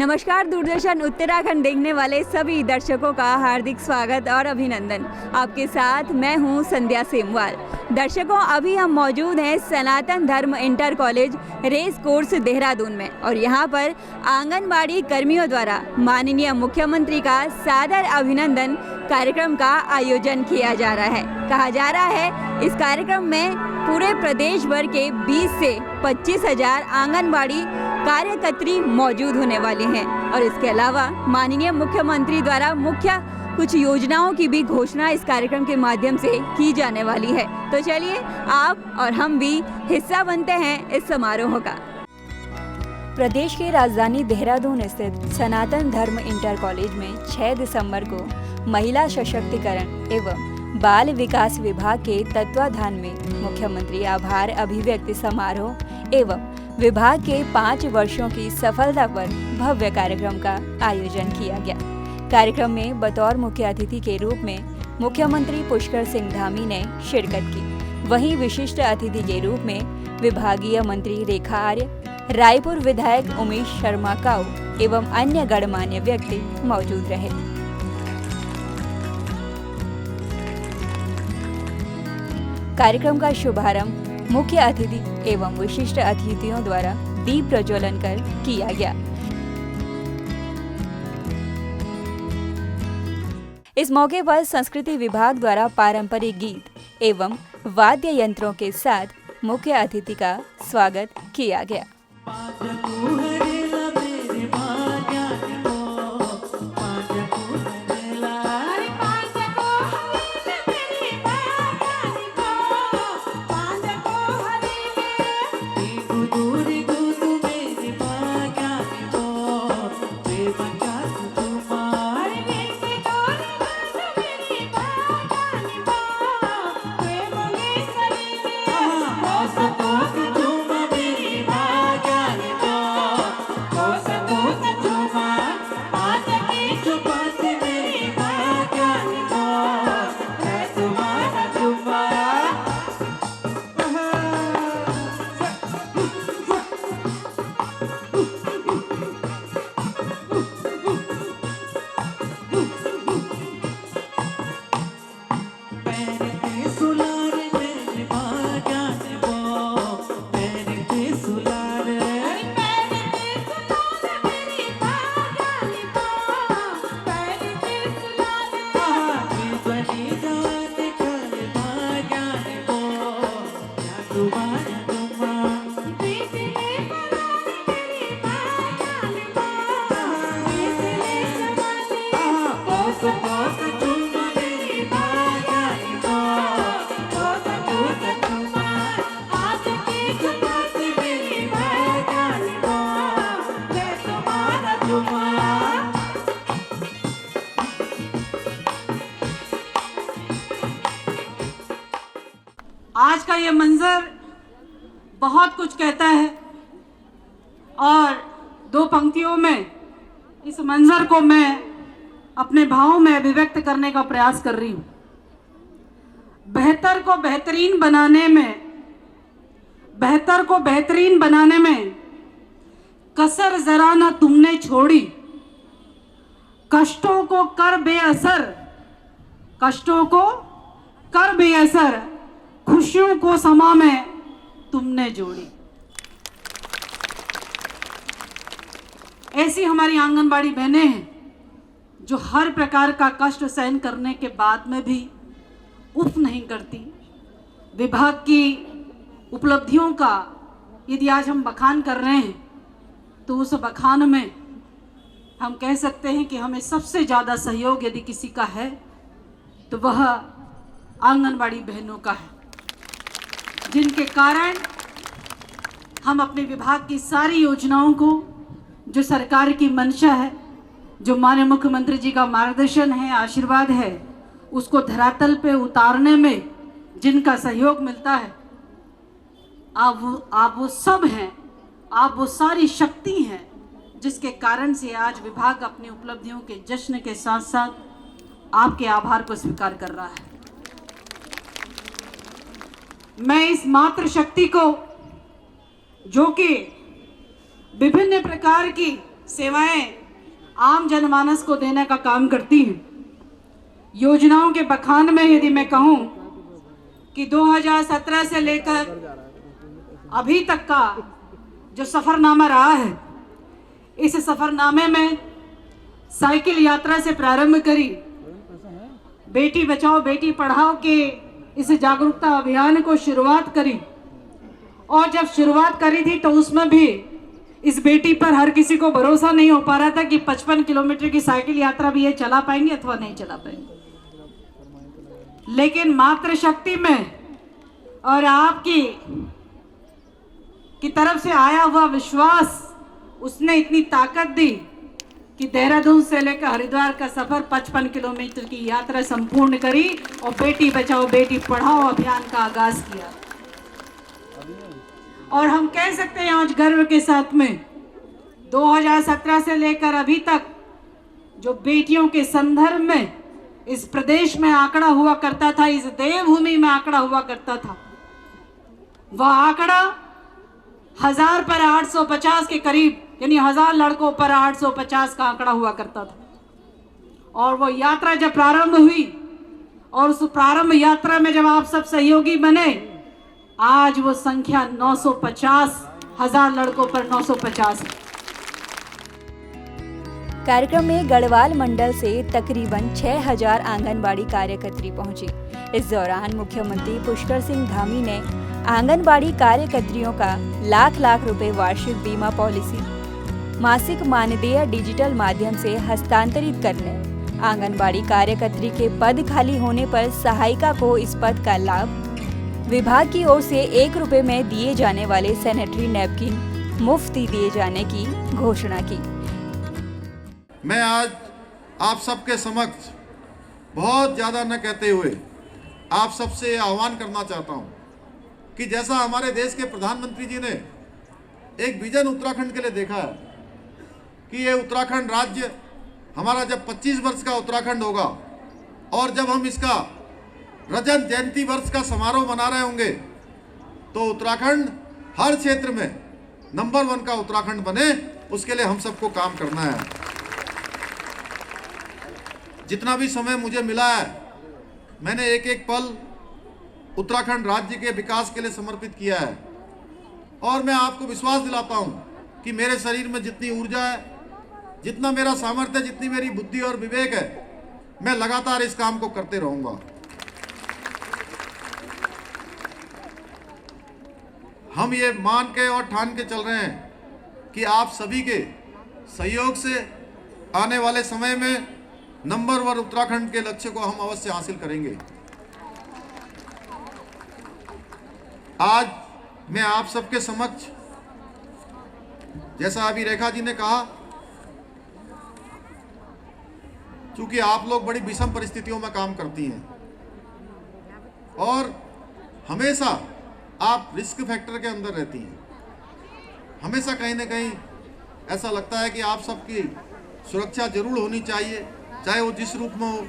नमस्कार, दूरदर्शन उत्तराखंड देखने वाले सभी दर्शकों का हार्दिक स्वागत और अभिनंदन। आपके साथ मैं हूं संध्या सेमवाल। दर्शकों, अभी हम मौजूद हैं Sanatan Dharma inter college race course Dehradun में और यहां पर आंगनबाड़ी कर्मियों द्वारा माननीय मुख्यमंत्री का सादर अभिनंदन कार्यक्रम का आयोजन किया जा रहा है। कहा जा रहा है इस कार्यक्रम में पूरे प्रदेश भर के 20 से 25,000 आंगनबाड़ी कार्यकर्त्री मौजूद होने वाले हैं और इसके अलावा माननीय मुख्यमंत्री द्वारा कुछ योजनाओं की भी घोषणा इस कार्यक्रम के माध्यम से की जाने वाली है। तो चलिए आप और हम भी हिस्सा बनते हैं इस समारोह का। प्रदेश की राजधानी देहरादून स्थित सनातन धर्म इंटर कॉलेज में 6 दिसंबर को महिला सशक्तिकरण एवं बाल विकास विभाग के तत्वाधान में मुख्यमंत्री आभार अभिव्यक्ति समारोह एवं विभाग के 5 वर्षों की सफलता पर भव्य कार्यक्रम का आयोजन किया गया। कार्यक्रम में बतौर मुख्य अतिथि के रूप में मुख्यमंत्री पुष्कर सिंह धामी ने शिरकत की। वहीं विशिष्ट अतिथि के रूप में विभागीय मंत्री रेखा आर्य, रायपुर विधायक उमेश शर्मा काऊ एवं अन्य गणमान्य व्यक्ति मौजूद रहे। कार्यक्रम का शुभारंभ मुख्य अतिथि एवं विशिष्ट अतिथियों द्वारा दीप प्रज्वलन कर किया गया। इस मौके पर संस्कृति विभाग द्वारा पारंपरिक गीत एवं वाद्य यंत्रों के साथ मुख्य अतिथि का स्वागत किया गया। आज का ये मंजर बहुत कुछ कहता है और 2 पंक्तियों में इस मंजर को मैं अपने भावों में अभिव्यक्त करने का प्रयास कर रही हूँ। बेहतर को बेहतरीन बनाने में कसर जरा ना तुमने छोड़ी, कष्टों को कर बेअसर खुशियों को समा में तुमने जोड़ी। ऐसी हमारी आंगनबाड़ी बहनें हैं जो हर प्रकार का कष्ट सहन करने के बाद में भी उफ नहीं करती। विभाग की उपलब्धियों का यदि आज हम बखान कर रहे हैं तो उस बखान में हम कह सकते हैं कि हमें सबसे ज़्यादा सहयोग यदि किसी का है तो वह आंगनबाड़ी बहनों का है, जिनके कारण हम अपने विभाग की सारी योजनाओं को, जो सरकार की मंशा है, जो माननीय मुख्यमंत्री जी का मार्गदर्शन है, आशीर्वाद है, उसको धरातल पे उतारने में जिनका सहयोग मिलता है, आप वो सब हैं, आप वो सारी शक्ति हैं जिसके कारण से आज विभाग अपनी उपलब्धियों के जश्न के साथ साथ आपके आभार को स्वीकार कर रहा है। मैं इस मातृ शक्ति को, जो कि विभिन्न प्रकार की सेवाएं आम जनमानस को देने का काम करती हैं। योजनाओं के बखान में यदि मैं कहूं कि 2017 से लेकर अभी तक का जो सफ़रनामा रहा है, इस सफ़रनामे में साइकिल यात्रा से प्रारंभ करी, बेटी बचाओ बेटी पढ़ाओ के इस जागरूकता अभियान को शुरुआत करी। और जब शुरुआत करी थी तो उसमें भी इस बेटी पर हर किसी को भरोसा नहीं हो पा रहा था कि 55 किलोमीटर की साइकिल यात्रा भी ये चला पाएंगे अथवा नहीं चला पाएंगे। लेकिन मातृशक्ति में और आपकी तरफ से आया हुआ विश्वास, उसने इतनी ताकत दी कि देहरादून से लेकर हरिद्वार का सफर 55 किलोमीटर की यात्रा संपूर्ण करी और बेटी बचाओ बेटी पढ़ाओ अभियान का आगाज किया। और हम कह सकते हैं आज गर्व के साथ में 2017 से लेकर अभी तक जो बेटियों के संदर्भ में इस प्रदेश में आंकड़ा हुआ करता था, इस देवभूमि में आंकड़ा हुआ करता था, वह आंकड़ा 1000 पर 850 के करीब, यानी 1000 लड़कों पर 850 का आंकड़ा हुआ करता था। और वो यात्रा जब प्रारंभ हुई और उस प्रारंभ यात्रा में जब आप सब सहयोगी बने, आज वो संख्या 950, 1000 लड़कों पर 950 है। कार्यक्रम में गढ़वाल मंडल से तकरीबन 6000 आंगनबाड़ी कार्यकर्त्री पहुंची। इस दौरान मुख्यमंत्री पुष्कर सिंह धामी ने आंगनबाड़ी कार्यकर्त्रियों का लाख रुपए वार्षिक बीमा पॉलिसी, मासिक मानदेय डिजिटल माध्यम से हस्तांतरित करने, आंगनबाड़ी कार्यकर्त्री के पद खाली होने पर सहायिका को इस पद का लाभ, विभाग की ओर से 1 रुपए में दिए जाने वाले सैनिटरी नैपकिन मुफ्त दिए जाने की घोषणा की। मैं आज आप सबके समक्ष बहुत ज़्यादा न कहते हुए आप सबसे आह्वान करना चाहता हूं कि जैसा हमारे देश के प्रधानमंत्री जी ने एक विजन उत्तराखंड के लिए देखा है कि ये उत्तराखंड राज्य हमारा जब 25 वर्ष का उत्तराखंड होगा और जब हम इसका रजत जयंती वर्ष का समारोह मना रहे होंगे तो उत्तराखंड हर क्षेत्र में नंबर 1 का उत्तराखंड बने, उसके लिए हम सबको काम करना है। जितना भी समय मुझे मिला है, मैंने एक एक पल उत्तराखंड राज्य के विकास के लिए समर्पित किया है और मैं आपको विश्वास दिलाता हूं कि मेरे शरीर में जितनी ऊर्जा है, जितना मेरा सामर्थ्य, जितनी मेरी बुद्धि और विवेक है, मैं लगातार इस काम को करते रहूंगा। हम ये मान के और ठान के चल रहे हैं कि आप सभी के सहयोग से आने वाले समय में नंबर 1 उत्तराखंड के लक्ष्य को हम अवश्य हासिल करेंगे। आज मैं आप सबके समक्ष, जैसा अभी रेखा जी ने कहा, चूंकि आप लोग बड़ी विषम परिस्थितियों में काम करती हैं और हमेशा आप रिस्क फैक्टर के अंदर रहती हैं, हमेशा कहीं ना कहीं ऐसा लगता है कि आप सबकी सुरक्षा जरूर होनी चाहिए, चाहे वो जिस रूप में हो।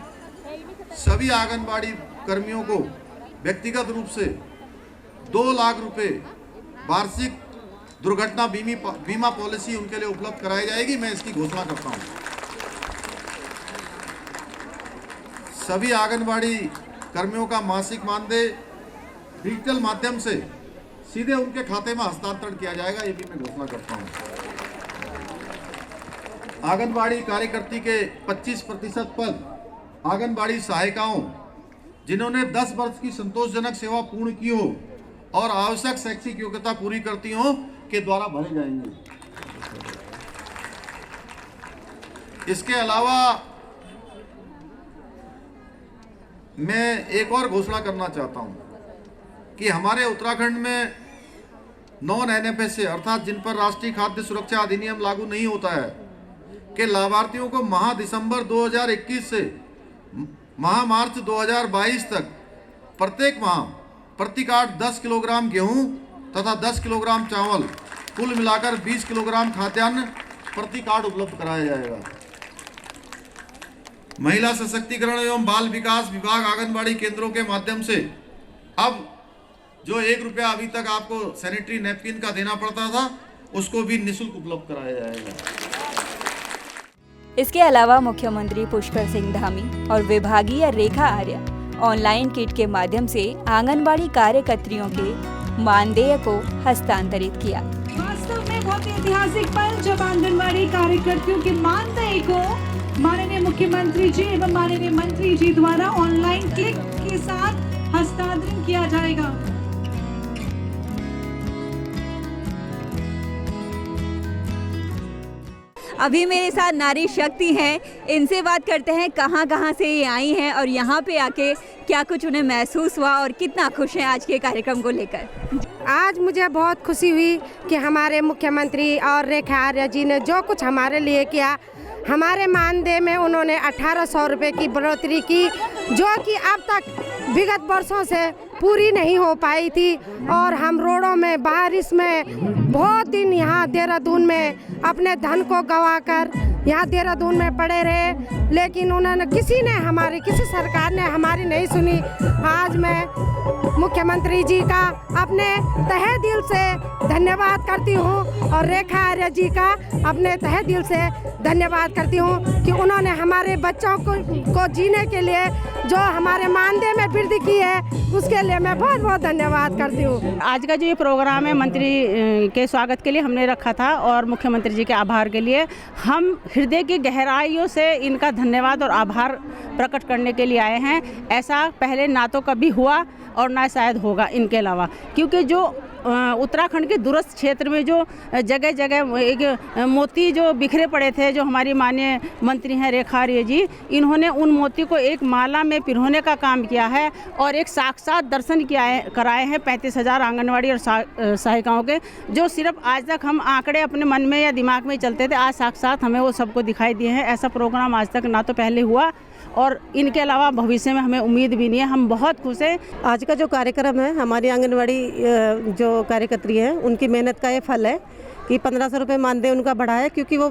सभी आंगनबाड़ी कर्मियों को व्यक्तिगत रूप से 2 लाख रुपए वार्षिक दुर्घटना बीमा पॉलिसी उनके लिए उपलब्ध कराई जाएगी। मैं इसकी घोषणा करता हूं। सभी आंगनबाड़ी कर्मियों का मासिक मानदेय डिजिटल माध्यम से सीधे उनके खाते में हस्तांतरण किया जाएगा, ये भी मैं घोषणा करता हूं। आंगनबाड़ी कार्यकर्ती के 25% पद आंगनबाड़ी सहायिकाओं जिन्होंने 10 वर्ष की संतोषजनक सेवा पूर्ण की हो और आवश्यक शैक्षिक योग्यता पूरी करती हो के द्वारा भरे जाएंगे। इसके अलावा मैं एक और घोषणा करना चाहता हूं कि हमारे उत्तराखंड में नॉन NFSA अर्थात जिन पर राष्ट्रीय खाद्य सुरक्षा अधिनियम लागू नहीं होता है के लाभार्थियों को माह दिसंबर 2021 से माह मार्च 2022 तक प्रत्येक माह प्रति कार्ड 10 किलोग्राम गेहूं तथा 10 किलोग्राम चावल, कुल मिलाकर 20 किलोग्राम खाद्यान्न प्रति कार्ड उपलब्ध कराया जाएगा। महिला सशक्तिकरण एवं बाल विकास विभाग आंगनबाड़ी केंद्रों के माध्यम से अब जो 1 रुपया अभी तक आपको सैनिटरी नैपकिन का देना पड़ता था, उसको भी निःशुल्क उपलब्ध कराया जाएगा। इसके अलावा मुख्यमंत्री पुष्कर सिंह धामी और विभागीय रेखा आर्य ऑनलाइन किट के माध्यम से आंगनबाड़ी कार्यकर्तियों के मानदेय को हस्तांतरित किया। वास्तव में बहुत ऐतिहासिक पल जब आंगनबाड़ी कार्यकर्तियों के मानदेय को माननीय मुख्यमंत्री जी एवं माननीय मंत्री जी द्वारा ऑनलाइन क्लिक के साथ हस्तांतरण किया जाएगा। अभी मेरे साथ नारी शक्ति हैं, इनसे बात करते हैं कहाँ से ये आई हैं और यहाँ पे आके क्या कुछ उन्हें महसूस हुआ और कितना खुश हैं आज के कार्यक्रम को लेकर। आज मुझे बहुत खुशी हुई कि हमारे मुख्यमंत्री और रेखा आर्य जी ने जो कुछ हमारे लिए किया, हमारे मानदेय में उन्होंने 1800 रुपये की बढ़ोतरी की, जो कि अब तक विगत वर्षों से पूरी नहीं हो पाई थी। और हम रोडों में बारिश में बहुत दिन यहाँ देहरादून में अपने धन को गंवाकर यहाँ देहरादून में पड़े रहे, लेकिन उन्होंने किसी सरकार ने हमारी नहीं सुनी। आज मैं मुख्यमंत्री जी का अपने तहे दिल से धन्यवाद करती हूँ और रेखा आर्य जी का अपने तहे दिल से धन्यवाद करती हूँ कि उन्होंने हमारे बच्चों को जीने के लिए जो हमारे मानदेय में वृद्धि की है, उसके लिए मैं बहुत बहुत धन्यवाद करती हूँ। आज का जो ये प्रोग्राम है मंत्री के स्वागत के लिए हमने रखा था और मुख्यमंत्री जी के आभार के लिए हम हृदय की गहराइयों से इनका धन्यवाद और आभार प्रकट करने के लिए आए हैं। ऐसा पहले ना तो कभी हुआ और ना शायद होगा इनके अलावा, क्योंकि जो उत्तराखंड के दूरस्थ क्षेत्र में जो जगह जगह एक मोती जो बिखरे पड़े थे, जो हमारी माननीय मंत्री हैं रेखा आर्य जी, इन्होंने उन मोती को एक माला में पिरोने का काम किया है और एक साक्षात दर्शन कराए हैं 35,000 आंगनवाड़ी और सहायिकाओं के, जो सिर्फ आज तक हम आंकड़े अपने मन में या दिमाग में चलते थे, आज साक्षात हमें वो सबको दिखाई दिए हैं। ऐसा प्रोग्राम आज तक ना तो पहले हुआ और इनके अलावा भविष्य में हमें उम्मीद भी नहीं है। हम बहुत खुश हैं। आज का जो कार्यक्रम है, हमारी आंगनवाड़ी जो कार्यकर्त्री हैं उनकी मेहनत का ये फल है कि 1500 रुपये मानदेय उनका बढ़ा है, क्योंकि वो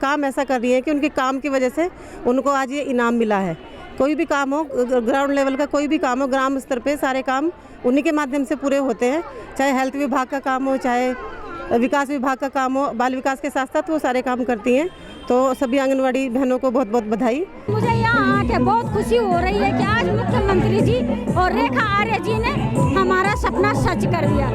काम ऐसा कर रही है कि उनके काम की वजह से उनको आज ये इनाम मिला है। कोई भी काम हो, ग्राउंड लेवल का कोई भी काम हो, ग्राम स्तर पे सारे काम उन्हीं के माध्यम से पूरे होते हैं, चाहे हेल्थ विभाग का काम हो, चाहे विकास विभाग का काम हो, बाल विकास के साथ साथ वो सारे काम करती हैं। तो सभी आंगनवाड़ी बहनों को बहुत बहुत बधाई। मुझे यहाँ आके बहुत खुशी हो रही है कि आज मुख्यमंत्री जी और रेखा आर्य जी ने हमारा सपना सच कर दिया।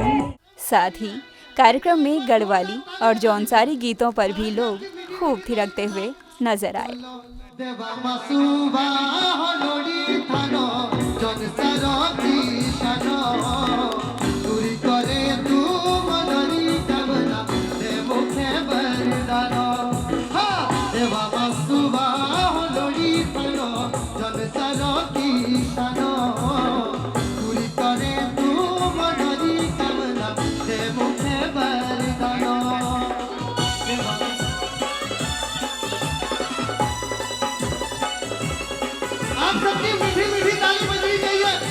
साथ ही कार्यक्रम में गढ़वाली और जौनसारी गीतों पर भी लोग खूब थिरकते हुए नजर आए। आप सबकी मीठी मीठी ताली बजनी चाहिए।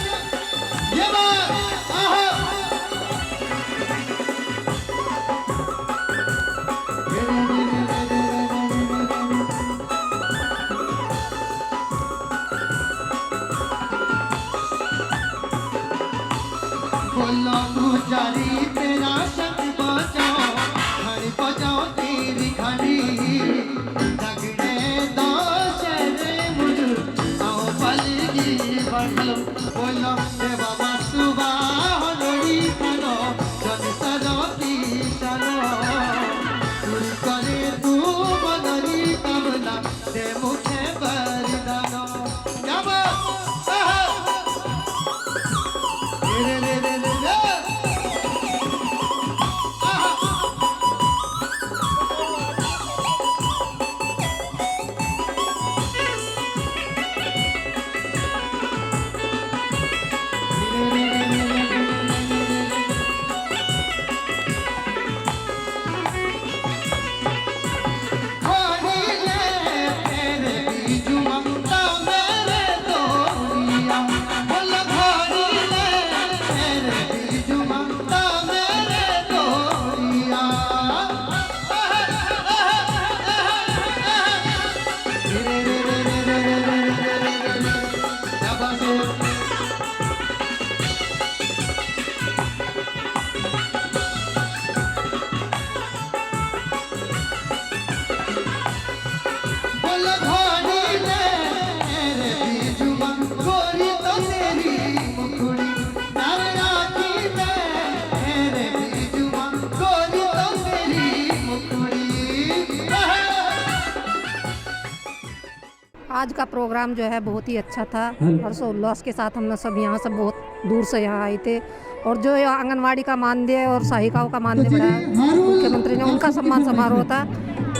आज का प्रोग्राम जो है बहुत ही अच्छा था। हर्षोल्लास के साथ हम लोग सब यहाँ से बहुत दूर से यहाँ आए थे और जो आंगनवाड़ी का मानदेय और सहायिकाओं का मानदेय बढ़ाया मुख्यमंत्री ने, उनका सम्मान समारोह था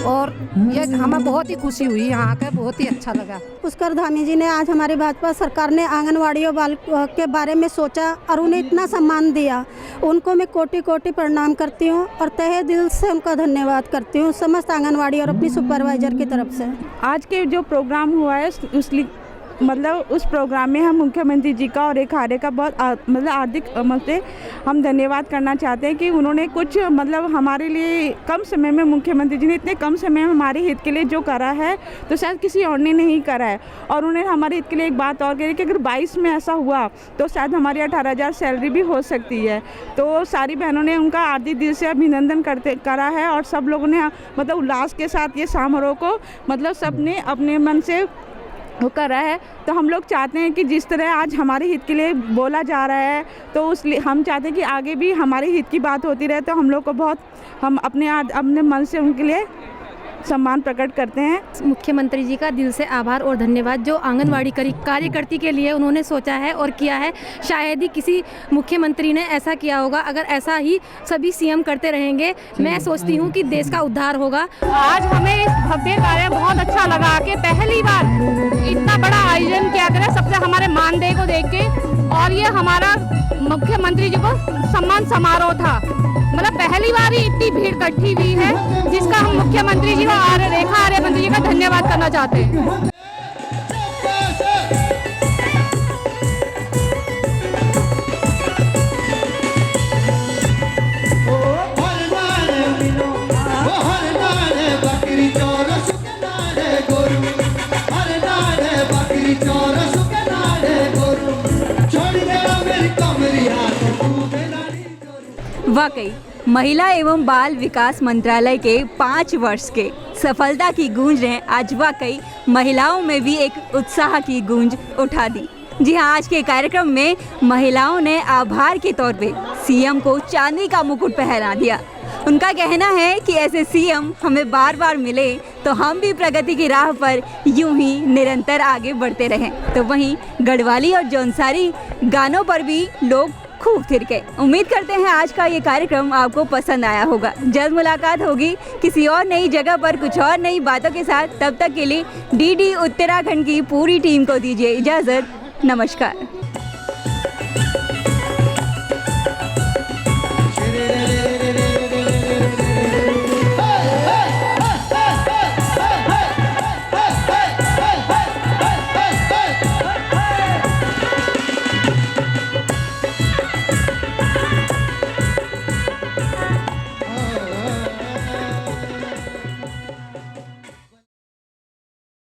और ये हमें बहुत ही खुशी हुई यहाँ आकर, बहुत ही अच्छा लगा। पुष्कर धामी जी ने आज हमारी भाजपा सरकार ने आंगनवाड़ियों के बारे में सोचा और उन्हें इतना सम्मान दिया, उनको मैं कोटि कोटि प्रणाम करती हूँ और तहे दिल से उनका धन्यवाद करती हूँ समस्त आंगनवाड़ी और अपनी सुपरवाइजर की तरफ से। आज के जो प्रोग्राम हुआ है उस प्रोग्राम में हम मुख्यमंत्री जी का और रेखा आर्य का बहुत हार्दिक हम धन्यवाद करना चाहते हैं कि उन्होंने कुछ हमारे लिए कम समय में, मुख्यमंत्री जी ने इतने कम समय में हमारे हित के लिए जो करा है तो शायद किसी और ने नहीं करा है। और उन्होंने हमारे हित के लिए एक बात और कही कि अगर 22 में ऐसा हुआ तो शायद हमारी 18,000 सैलरी भी हो सकती है। तो सारी बहनों ने उनका आर्थिक दिल से अभिनंदन करा है और सब लोगों ने उल्लास के साथ ये समारोह को सब ने अपने मन से वो करा है। तो हम लोग चाहते हैं कि जिस तरह आज हमारे हित के लिए बोला जा रहा है तो हम चाहते हैं कि आगे भी हमारे हित की बात होती रहे। तो हम लोग को हम अपने मन से उनके लिए सम्मान प्रकट करते हैं। मुख्यमंत्री जी का दिल से आभार और धन्यवाद, जो आंगनवाड़ी कार्यकर्ती के लिए उन्होंने सोचा है और किया है। शायद ही किसी मुख्यमंत्री ने ऐसा किया होगा। अगर ऐसा ही सभी सीएम करते रहेंगे, मैं सोचती हूँ कि देश का उद्धार होगा। आज हमें इस भव्य कार्य बहुत अच्छा लगा कि पहली बार इतना बड़ा आयोजन किया गया सबसे हमारे मानदेय को देख के, और ये हमारा मुख्यमंत्री जी को सम्मान समारोह था। पहली बार ही इतनी भीड़ इकट्ठी हुई है जिसका हम मुख्यमंत्री जी और रेखा आर्य मंत्री जी का धन्यवाद करना चाहते हैं। वाकई महिला एवं बाल विकास मंत्रालय के 5 वर्ष के सफलता की गूंज ने आज वाकई महिलाओं में भी एक उत्साह की गूंज उठा दी। जी हाँ, आज के कार्यक्रम में महिलाओं ने आभार के तौर पे सीएम को चांदी का मुकुट पहना दिया। उनका कहना है कि ऐसे सीएम हमें बार बार मिले तो हम भी प्रगति की राह पर यूं ही निरंतर आगे बढ़ते रहें। तो वहीं गढ़वाली और जौनसारी गानों पर भी लोग खूब थिरके। उम्मीद करते हैं आज का ये कार्यक्रम आपको पसंद आया होगा। जल्द मुलाकात होगी किसी और नई जगह पर कुछ और नई बातों के साथ। तब तक के लिए डीडी उत्तराखंड की पूरी टीम को दीजिए इजाज़त। नमस्कार।